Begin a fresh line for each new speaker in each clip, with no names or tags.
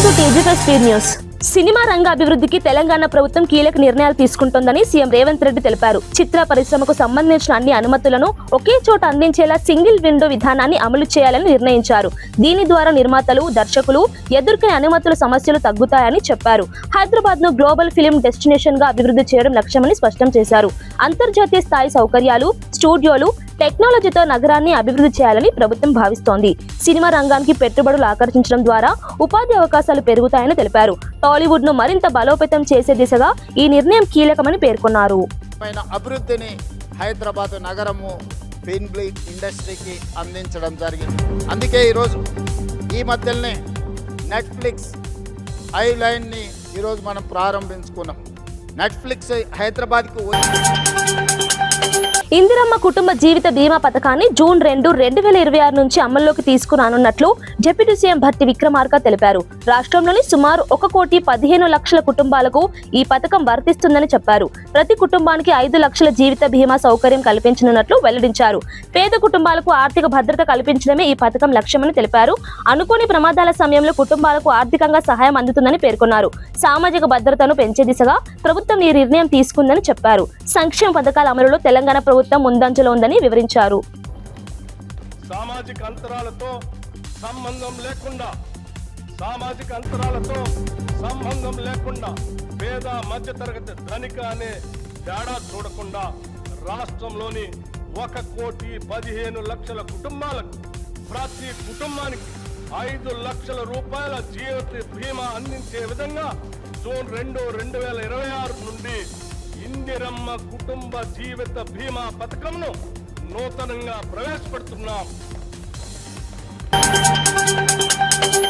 Welcome to TGP speed news. Cinema రంగ అభివృద్ధికి తెలంగాణ ప్రభుత్వం కీలక నిర్ణయాలు తీసుకుంటోందని సీఎం రేవంత్ రెడ్డి తెలిపారు. చిత్ర పరిశ్రమకు సంబంధించిన అన్ని అనుమతులను ఒకే చోట అందించేలా సింగిల్ విండో విధానాన్ని అమలు చేయాలని నిర్ణయించారు. దీని ద్వారా నిర్మాతలు, దర్శకులు ఎదుర్కొనే అనుమతుల సమస్యలు తగ్గుతాయని చెప్పారు. హైదరాబాద్ ను గ్లోబల్ ఫిల్మ్ డెస్టినేషన్ గా అభివృద్ధి చేయడం లక్ష్యమని స్పష్టం చేశారు. అంతర్జాతీయ స్థాయి సౌకర్యాలు, స్టూడియోలు, టెక్నాలజీతో నగరాన్ని అభివృద్ధి చేయాలని ప్రభుత్వం భావిస్తోంది. సినిమా రంగానికి పెట్టుబడులు ఆకర్షించడం ద్వారా ఉపాధి అవకాశాలు పెరుగుతాయని తెలిపారు. టాలీవుడ్ ను మరింత బలోపేతం చేసే దిశగా ఈ నిర్ణయం కీలకమని పేర్కొన్నారు.
అభివృద్ధిని హైదరాబాద్ నగరము ఫిల్మ్ ఇండస్ట్రీకి అందించడం జరిగింది. అందుకే ఈరోజు ఈ మధ్యలోనే నెట్ఫ్లిక్స్ ఐలైన్ని ఈరోజు మనం ప్రారంభించుకున్నాం. నెట్ఫ్లిక్స్ హైదరాబాద్కు
ఇందిరమ్మ కుటుంబ జీవిత బీమా పథకాన్ని జూన్ 2, 2026 నుంచి అమల్లోకి తీసుకురానున్నట్లు డిప్యూటీ సీఎం భట్టి విక్రమార్క తెలిపారు. రాష్ట్రంలోని సుమారు 1,15,00,000 కుటుంబాలకు ఈ పథకం వర్తిస్తుందని చెప్పారు. ప్రతి కుటుంబానికి 5 లక్షల జీవిత బీమా సౌకర్యం కల్పించనున్నట్లు వెల్లడించారు. పేద కుటుంబాలకు ఆర్థిక భద్రత కల్పించడమే ఈ పథకం లక్ష్యమని తెలిపారు. అనుకోని ప్రమాదాల సమయంలో కుటుంబాలకు ఆర్థికంగా సహాయం అందుతుందని పేర్కొన్నారు. సామాజిక భద్రతను పెంచే దిశగా ప్రభుత్వం ఈ నిర్ణయం తీసుకుందని చెప్పారు. సంక్షేమ పథకాల అమలులో తెలంగాణ ప్రభుత్వం ముందంజలో ఉందని వివరించారు.
సామాజిక అంతరాలతో సంబంధం లేకుండా పేద మధ్యతరగతి ధనిక అనే తేడా చూడకుండా రాష్ట్రంలోని 1,15,00,000 కుటుంబాలకు ప్రతి కుటుంబానికి 5 లక్షల రూపాయల జీవిత బీమా అందించే విధంగా జూన్ 2, 2026 నుండి ఇందిరమ్మ కుటుంబ జీవిత బీమా పథకంను నూతనంగా ప్రవేశపెడుతున్నాం.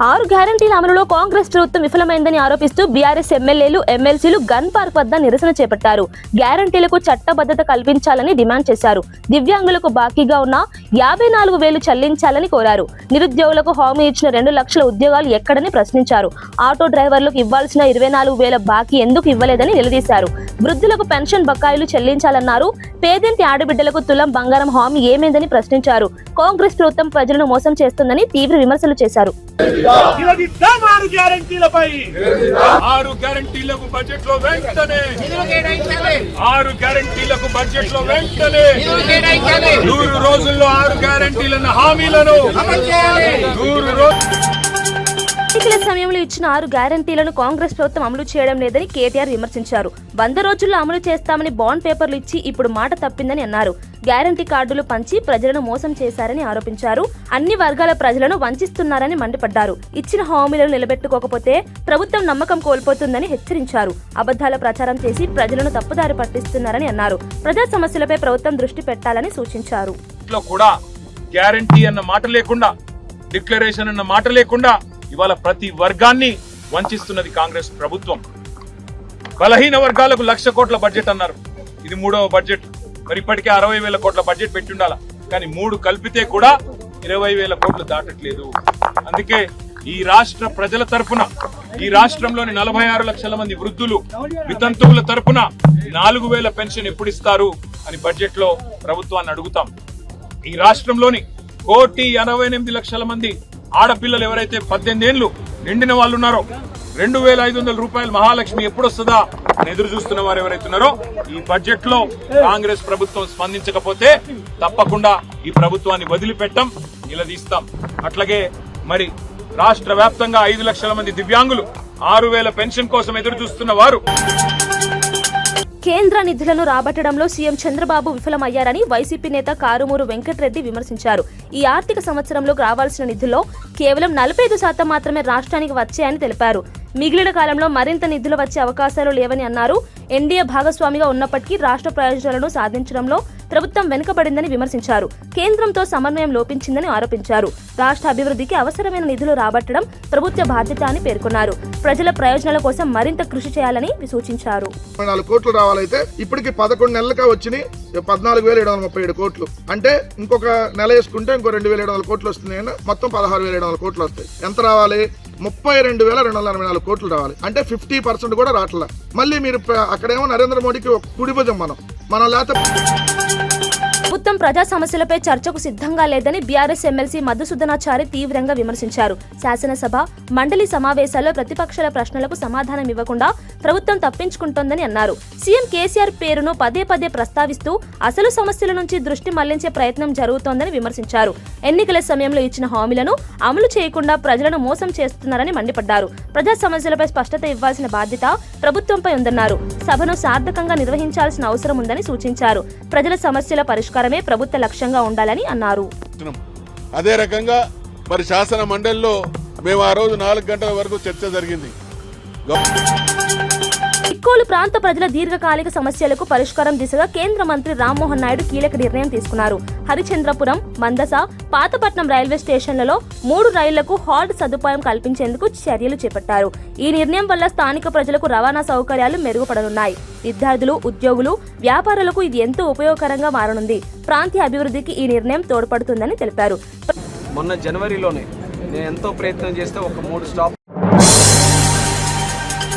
6 గ్యారంటీల అమలులో కాంగ్రెస్ ప్రభుత్వం విఫలమైందని ఆరోపిస్తూ బీఆర్ఎస్ ఎమ్మెల్యేలు, ఎమ్మెల్సీలు గన్ పార్క్ వద్ద నిరసన చేపట్టారు. గ్యారంటీలకు చట్టబద్ధత కల్పించాలని డిమాండ్ చేశారు. దివ్యాంగులకు బాకీగా ఉన్న 54,000 చెల్లించాలని కోరారు. నిరుద్యోగులకు హామీ ఇచ్చిన 2 లక్షల ఉద్యోగాలు ఎక్కడని ప్రశ్నించారు. ఆటో డ్రైవర్లకు ఇవ్వాల్సిన 24,000 బాకీ ఎందుకు ఇవ్వలేదని నిలదీశారు. వృద్ధులకు పెన్షన్ బకాయిలు చెల్లించాలన్నారు. పేదింటి ఆడబిడ్డలకు తులం బంగారం హామీ ఏమైందని ప్రశ్నించారు. కాంగ్రెస్ ప్రభుత్వం ప్రజలను మోసం చేస్తుందని తీవ్ర విమర్శలు చేశారు.
6 గ్యారంటీలపై 6 గ్యారంటీలకు బడ్జెట్ లో వెంటనే 6 గ్యారంటీలకు బడ్జెట్ లో వెంటనే 100 రోజుల్లో 6 గ్యారంటీలను హామీలను 100 రోజులు
ఎన్నికల సమయంలో ఇచ్చిన 6 గ్యారంటీలను కాంగ్రెస్ ప్రభుత్వం అమలు చేయడం లేదని కేటీఆర్ విమర్శించారు. 100 రోజుల్లో అమలు చేస్తామని బాండ్ పేపర్లు ఇచ్చి ఇప్పుడు మాట తప్పిందని అన్నారు. గ్యారంటీ కార్డులు పంచి ప్రజలను మోసం చేశారని ఆరోపించారు. అన్ని వర్గాల ప్రజలను వంచిస్తున్నారని మండిపడ్డారు. ఇచ్చిన హామీలను నిలబెట్టుకోకపోతే ప్రభుత్వం నమ్మకం కోల్పోతుందని హెచ్చరించారు. అబద్ధాల ప్రచారం చేసి ప్రజలను తప్పుదారి పట్టిస్తున్నారని అన్నారు. ప్రజా సమస్యలపై ప్రభుత్వం దృష్టి పెట్టాలని సూచించారు.
గ్యారంటీ అన్న మాట లేకుండా, డిక్లరేషన్ అన్న మాట లేకుండా ఇవాళ ప్రతి వర్గాన్ని వంచిస్తున్నది కాంగ్రెస్ ప్రభుత్వం. బలహీన వర్గాలకు 1,00,000 కోట్ల బడ్జెట్ అన్నారు. ఇది 3వ బడ్జెట్. మరి ఇప్పటికే 60,000 కోట్ల బడ్జెట్ పెట్టి ఉండాల, కానీ 3 కలిపితే కూడా 20,000 కోట్లు దాటట్లేదు. అందుకే ఈ రాష్ట్ర ప్రజల తరపున, ఈ రాష్ట్రంలోని 46 లక్షల మంది వృద్ధులు, వితంతువుల తరపున 4,000 పెన్షన్ ఎప్పుడు ఇస్తారు అని బడ్జెట్ లో ప్రభుత్వాన్ని అడుగుతాం. ఈ రాష్ట్రంలోని 1,88,00,000 మంది ఆడపిల్లలు ఎవరైతే 18 ఏళ్లు నిండిన వాళ్ళు ఉన్నారో 2,500 రూపాయలు మహాలక్ష్మి ఎప్పుడు వస్తుందా అని ఎదురు చూస్తున్న వారు ఎవరైతున్నారో ఈ బడ్జెట్ లో కాంగ్రెస్ ప్రభుత్వం స్పందించకపోతే తప్పకుండా ఈ ప్రభుత్వాన్ని వదిలిపెట్టం, నిలదీస్తాం. అట్లాగే మరి రాష్ట్ర వ్యాప్తంగా 5 లక్షల మంది దివ్యాంగులు 6,000 పెన్షన్ కోసం ఎదురు చూస్తున్న వారు.
కేంద్ర నిధులను రాబట్టడంలో సీఎం చంద్రబాబు విఫలమయ్యారని వైసీపీ నేత కారుమూరు వెంకటరెడ్డి విమర్శించారు. ఈ ఆర్థిక సంవత్సరంలో రావాల్సిన నిధుల్లో కేవలం 45% మాత్రమే రాష్ట్రానికి వచ్చాయని తెలిపారు. మిగిలిన కాలంలో మరింత నిధులు వచ్చే అవకాశాలు లేవని అన్నారు. ఎన్డీఏ భాగస్వామిగా ఉన్నప్పటికీ రాష్ట్ర ప్రయోజనాలను సాధించడంలో ప్రభుత్వం వెనుకబడిందని విమర్శించారు. కేంద్రంతో సమన్వయం లోపించిందని ఆరోపించారు. రాష్ట్ర అభివృద్ధికి అవసరమైన నిధులు రాబట్టడం ప్రభుత్వ బాధ్యత అని పేర్కొన్నారు. ప్రజల ప్రయోజనాల కోసం మరింత కృషి చేయాలని సూచించారు.
4 కోట్లు రావాలైతే ఇప్పటికి 11 నెలలుగా వచ్చినాయి 14,737 కోట్లు. అంటే ఇంకొక నెల వేసుకుంటే ఇంకో 2,700 కోట్లు వస్తున్నాయి. మొత్తం 16,700 కోట్లు వస్తాయి. ఎంత రావాలి? 32,244 కోట్లు రావాలి. అంటే 50% కూడా రావట్లా. మళ్ళీ మీరు అక్కడేమో నరేంద్ర మోడీకి ఒక కుడి భుజం మనం లేకపోతే
ప్రభుత్వం ప్రజా సమస్యలపై చర్చకు సిద్ధంగా లేదని బీఆర్ఎస్ ఎమ్మెల్సీ మధుసూదనాచారి తీవ్రంగా విమర్శించారు. శాసనసభ, మండలి సమావేశాల్లో ప్రతిపక్షాల ప్రశ్నలకు సమాధానం ఇవ్వకుండా ప్రభుత్వం తప్పించుకుంటోందని అన్నారు. సీఎం కేసీఆర్ పేరును పదే పదే ప్రస్తావిస్తూ అసలు సమస్యల నుంచి దృష్టి మళ్లించే ప్రయత్నం జరుగుతోందని విమర్శించారు. ఎన్నికల సమయంలో ఇచ్చిన హామీలను అమలు చేయకుండా ప్రజలను మోసం చేస్తున్నారని మండిపడ్డారు. ప్రజా సమస్యలపై స్పష్టత ఇవ్వాల్సిన బాధ్యత ప్రభుత్వంపై ఉందన్నారు. సభను సార్థకంగా నిర్వహించాల్సిన అవసరం ఉందని సూచించారు. ప్రజల సమస్యల పరిష్కారమే ప్రభుత్వ లక్ష్యంగా ఉండాలని అన్నారు.
అదే రకంగా మరి శాసన మండలిలో మేము ఆ రోజు 4 గంటల వరకు చర్చ జరిగింది.
ఇక్కోలు ప్రాంత ప్రజల దీర్ఘకాలిక సమస్యలకు పరిష్కారం దిశగా కేంద్ర మంత్రి రామ్మోహన్ నాయుడు కీలక నిర్ణయం తీసుకున్నారు. హరిచంద్రపురం, మందస, పాతపట్నం రైల్వే స్టేషన్లలో 3 రైళ్లకు హాల్ట్ సదుపాయం కల్పించేందుకు చర్యలు చేపట్టారు. ఈ నిర్ణయం వల్ల స్థానిక ప్రజలకు రవాణా సౌకర్యాలు మెరుగుపడనున్నాయి. విద్యార్థులు, ఉద్యోగులు, వ్యాపారులకు ఇది ఎంతో ఉపయోగకరంగా మారనుంది. ప్రాంతీయ అభివృద్ధికి ఈ నిర్ణయం తోడ్పడుతుందని తెలిపారు.
మొన్న జనవరిలోనే నేను ఎంతో ప్రయత్నం చేస్తే ఒక 3 స్టాప్